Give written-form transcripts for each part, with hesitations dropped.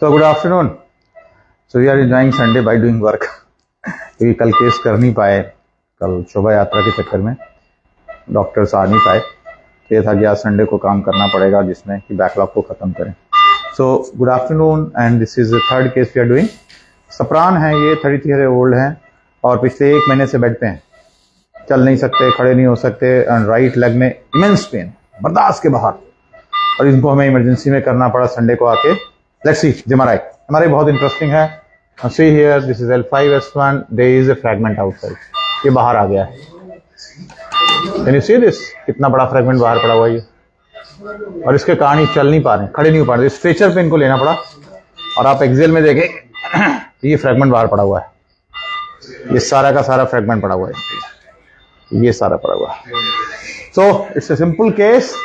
So good afternoon. So we are enjoying Sunday by doing work. क्योंकि कल case कर नहीं पाए, कल शोभा यात्रा के चक्कर में डॉक्टर्स आ नहीं पाए, तो ये था कि आज संडे को काम करना पड़ेगा जिसमें कि बैकलॉग को ख़त्म करें. So good afternoon and this is the third case we are doing. सप्रान है, ये 33 ईयर ओल्ड हैं और पिछले 1 महीने से बेड पे हैं, चल नहीं सकते, खड़े नहीं हो सकते एंड राइट लेग में इमेंस पेन, बर्दाश्त के बाहर, और इनको हमें इमरजेंसी में करना पड़ा संडे को आके. Let's see MRI. एमआरआई बहुत इंटरेस्टिंग है. See here, this is L5S1, there is a fragment outside. ये बाहर आ गया है. Can you see this? कितना बड़ा फ्रैगमेंट बाहर पड़ा हुआ है ये, और इसके कारण ही चल नहीं पा रहे, खड़े नहीं हो पा रहे. स्ट्रेचर पे इनको लेना पड़ा. और आप एक्सेल में देखें ये फ्रैगमेंट बाहर पड़ा हुआ है, ये सारा का सारा फ्रैगमेंट पड़ा हुआ है, ये सारा पड़ा हुआ है. So it's a simple case,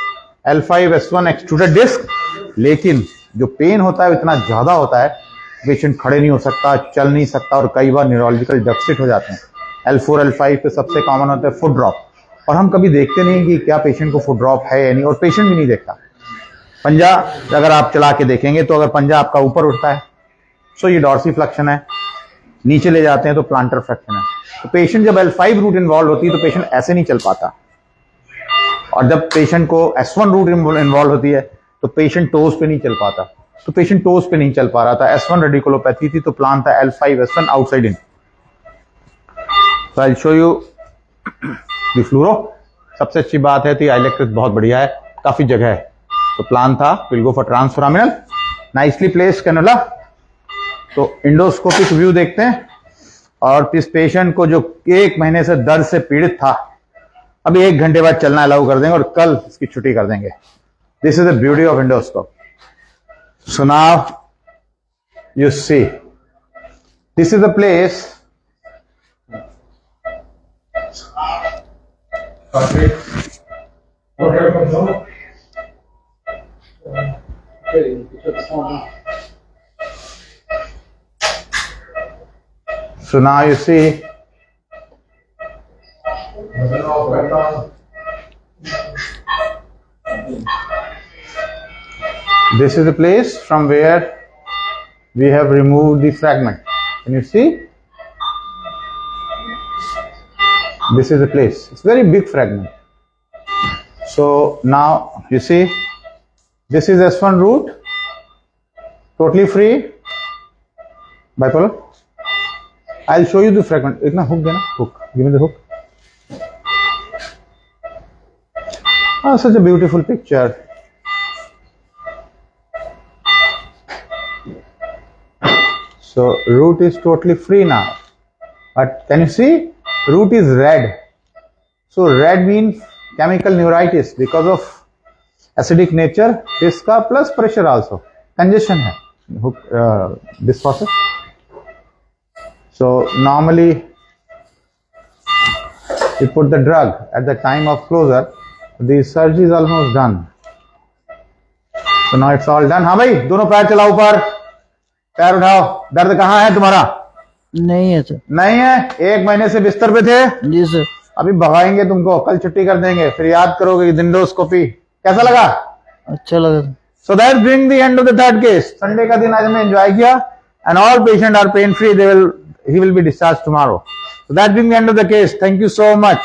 L5S1 extruded disc. लेकिन जो पेन होता है वो इतना ज्यादा होता है, पेशेंट खड़े नहीं हो सकता, चल नहीं सकता, और कई बार न्यूरोलॉजिकल डेफिसिट हो जाते हैं. L4 L5 पे सबसे कॉमन होता है फुट ड्रॉप, और हम कभी देखते नहीं कि क्या पेशेंट को फुट ड्रॉप है या नहीं, और पेशेंट भी नहीं देखता. पंजा अगर आप चला के देखेंगे तो अगर पंजा आपका ऊपर उठता है तो ये डॉर्सीफ्लेक्शन है, नीचे ले जाते हैं तो प्लांटर फ्लेक्शन है. तो पेशेंट जब L5 रूट इन्वॉल्व होती है तो पेशेंट ऐसे नहीं चल पाता, और जब पेशेंट को S1 रूट इन्वॉल्व होती है तो पेशेंट टोज पे नहीं चल पाता. तो पेशेंट टोज पे नहीं चल पा रहा था. S1 रेडिकुलोपैथी थी, तो प्लान था L5S1 आउटसाइड इन. तो I show you the fluoro. सबसे अच्छी बात है, आइलेक्ट्रिक बहुत बढ़िया है, काफी जगह है. तो प्लान था will go for transforaminal, nicely place cannula. तो इंडोस्कोपिक व्यू देखते हैं, और इस पेशेंट को जो 1 महीने से दर्द से पीड़ित था, अभी 1 घंटे बाद चलना अलाउ कर देंगे और कल इसकी छुट्टी कर देंगे. This is the beauty of endoscope. So now you see, this is the place. So now you see, this is the place from where we have removed the fragment. Can you see? This is the place. It's very big fragment. So now you see, this is S1 root, totally free, bipolar. I'll show you the fragment. एक ना hook देना, hook. Give me the hook. Oh, such a beautiful picture. So root is totally free now. But can you see? Root is red. So red means chemical neuritis because of acidic nature इसका, plus pressure also. Congestion है. Hook, this process. So normally we put the drug at the time of closure. The surgery is almost done. So now it's all done. हाँ भाई, दोनों पैर चलाओ ऊपर, पैर उठाओ. दर्द कहाँ है तुम्हारा? नहीं है सर. नहीं है. 1 महीने से बिस्तर पे थे. जी सर. अभी भगाएंगे तुमको, कल छुट्टी कर देंगे, फिर याद करोगे इंडोस्कोपी. कैसा लगा? अच्छा लगा. So that brings the end of the third case. Sunday का दिन आज हमने एंजॉय किया, and all patients are pain free. He will be discharged tomorrow. So that brings the end of the case. Thank you so much.